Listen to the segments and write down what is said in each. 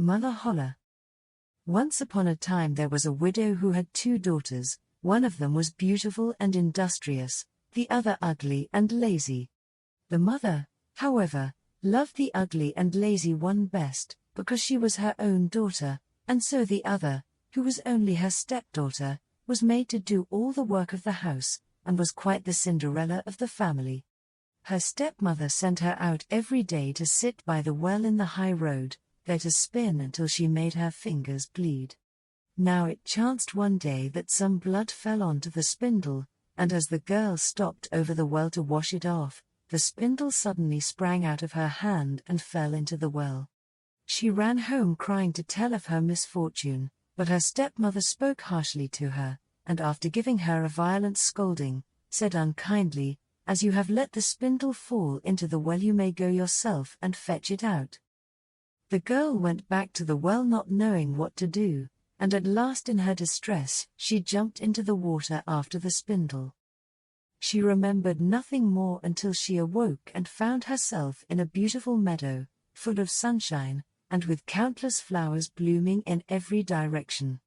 Mother Holle. Once upon a time there was a widow who had 2 daughters. One of them was beautiful and industrious, the other ugly and lazy. The mother, however, loved the ugly and lazy one best, because she was her own daughter, and so the other, who was only her stepdaughter, was made to do all the work of the house, and was quite the Cinderella of the family. Her stepmother sent her out every day to sit by the well in the high road, there to spin until she made her fingers bleed. Now it chanced one day that some blood fell onto the spindle, and as the girl stopped over the well to wash it off, the spindle suddenly sprang out of her hand and fell into the well. She ran home crying to tell of her misfortune, but her stepmother spoke harshly to her, and after giving her a violent scolding, said unkindly, "As you have let the spindle fall into the well, you may go yourself and fetch it out." The girl went back to the well not knowing what to do, and at last in her distress she jumped into the water after the spindle. She remembered nothing more until she awoke and found herself in a beautiful meadow, full of sunshine, and with countless flowers blooming in every direction.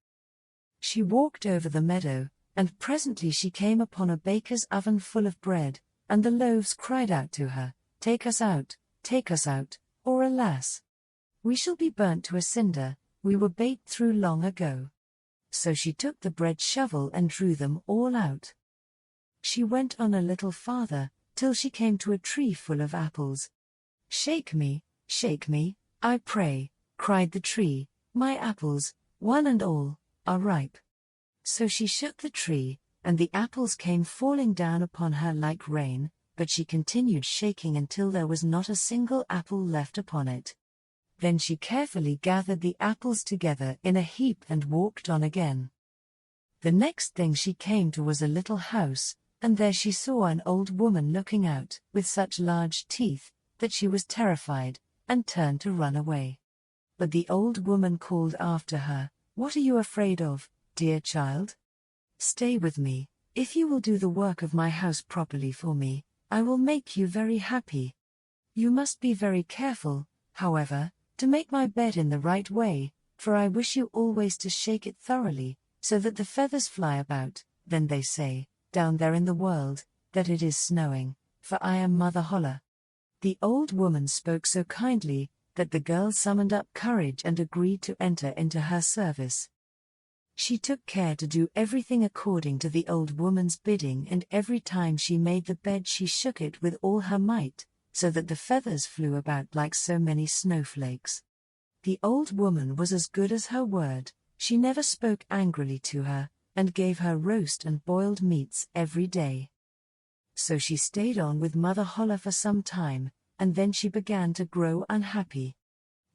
She walked over the meadow, and presently she came upon a baker's oven full of bread, and the loaves cried out to her, take us out, or alas, we shall be burnt to a cinder, we were baked through long ago." So she took the bread shovel and drew them all out. She went on a little farther, till she came to a tree full of apples. shake me, I pray," cried the tree, "my apples, one and all, are ripe." So she shook the tree, and the apples came falling down upon her like rain, but she continued shaking until there was not a single apple left upon it. Then she carefully gathered the apples together in a heap and walked on again. The next thing she came to was a little house, and there she saw an old woman looking out, with such large teeth, that she was terrified, and turned to run away. But the old woman called after her, "What are you afraid of, dear child? Stay with me. If you will do the work of my house properly for me, I will make you very happy. You must be very careful, however, to make my bed in the right way, for I wish you always to shake it thoroughly, so that the feathers fly about. Then they say, down there in the world, that it is snowing, for I am Mother Holle." The old woman spoke so kindly, that the girl summoned up courage and agreed to enter into her service. She took care to do everything according to the old woman's bidding, and every time she made the bed she shook it with all her might, so that the feathers flew about like so many snowflakes. The old woman was as good as her word, she never spoke angrily to her, and gave her roast and boiled meats every day. So she stayed on with Mother Holle for some time, and then she began to grow unhappy.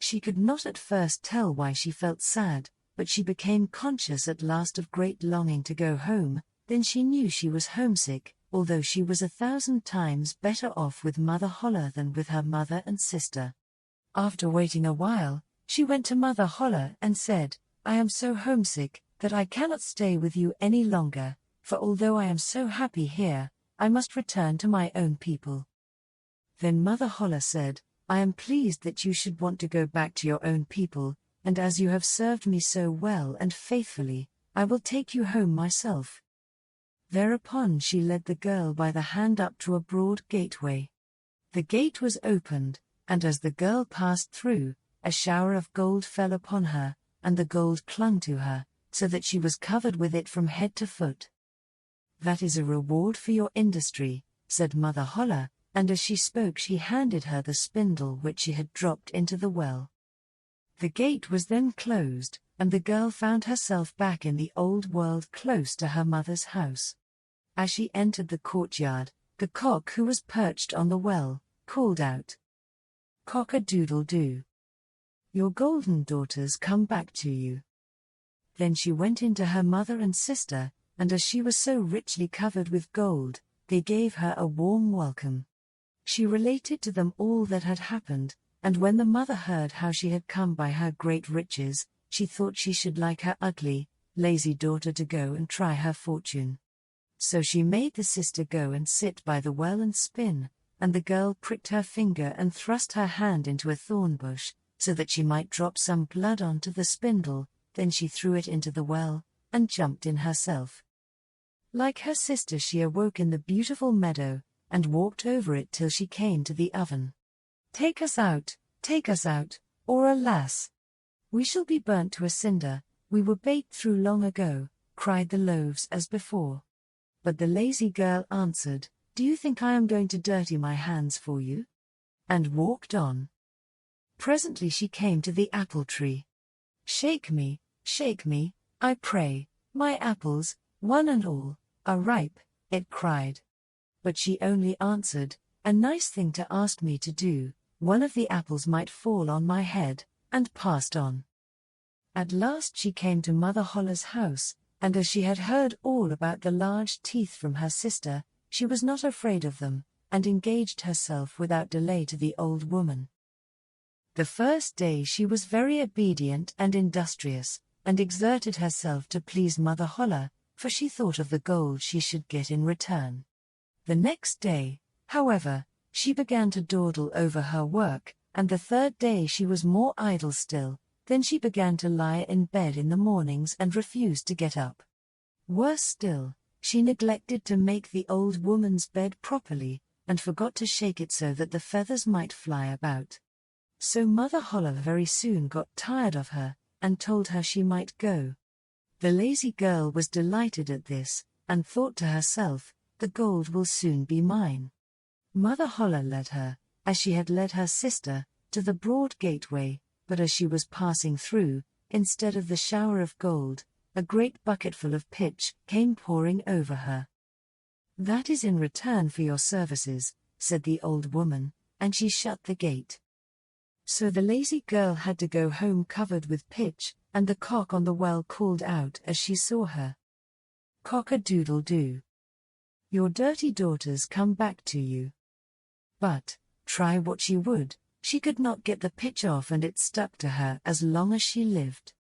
She could not at first tell why she felt sad, but she became conscious at last of great longing to go home. Then she knew she was homesick, although she was 1,000 times better off with Mother Holle than with her mother and sister. After waiting a while, she went to Mother Holle and said, "I am so homesick that I cannot stay with you any longer, for although I am so happy here, I must return to my own people." Then Mother Holle said, "I am pleased that you should want to go back to your own people, and as you have served me so well and faithfully, I will take you home myself." Thereupon she led the girl by the hand up to a broad gateway. The gate was opened, and as the girl passed through, a shower of gold fell upon her, and the gold clung to her, so that she was covered with it from head to foot. "That is a reward for your industry," said Mother Holle, and as she spoke she handed her the spindle which she had dropped into the well. The gate was then closed, and the girl found herself back in the old world close to her mother's house. As she entered the courtyard, the cock who was perched on the well, called out, "Cock-a-doodle-doo. Your golden daughters come back to you." Then she went in to her mother and sister, and as she was so richly covered with gold, they gave her a warm welcome. She related to them all that had happened, and when the mother heard how she had come by her great riches, she thought she should like her ugly, lazy daughter to go and try her fortune. So she made the sister go and sit by the well and spin, and the girl pricked her finger and thrust her hand into a thorn bush, so that she might drop some blood onto the spindle. Then she threw it into the well, and jumped in herself. Like her sister, she awoke in the beautiful meadow, and walked over it till she came to the oven. Take us out, or alas! We shall be burnt to a cinder. We were baked through long ago, cried the loaves as before. But the lazy girl answered, Do you think I am going to dirty my hands for you? And walked on. Presently she came to the apple tree. Shake me, I pray, my apples, one and all, are ripe, it cried. But she only answered, A nice thing to ask me to do, one of the apples might fall on my head, and passed on. At last she came to Mother Holle's house, and as she had heard all about the large teeth from her sister, she was not afraid of them, and engaged herself without delay to the old woman. The first day she was very obedient and industrious, and exerted herself to please Mother Holle, for she thought of the gold she should get in return. The next day, however, she began to dawdle over her work, and the third day she was more idle still. Then she began to lie in bed in the mornings and refused to get up. Worse still, she neglected to make the old woman's bed properly, and forgot to shake it so that the feathers might fly about. So Mother Holle very soon got tired of her, and told her she might go. The lazy girl was delighted at this, and thought to herself, The gold will soon be mine. Mother Holle led her, as she had led her sister, to the broad gateway, but as she was passing through, instead of the shower of gold, a great bucketful of pitch came pouring over her. That is in return for your services, said the old woman, and she shut the gate. So the lazy girl had to go home covered with pitch, and the cock on the well called out as she saw her. Cock-a-doodle-doo. Your dirty daughters come back to you. But, try what she would, she could not get the pitch off, and it stuck to her as long as she lived.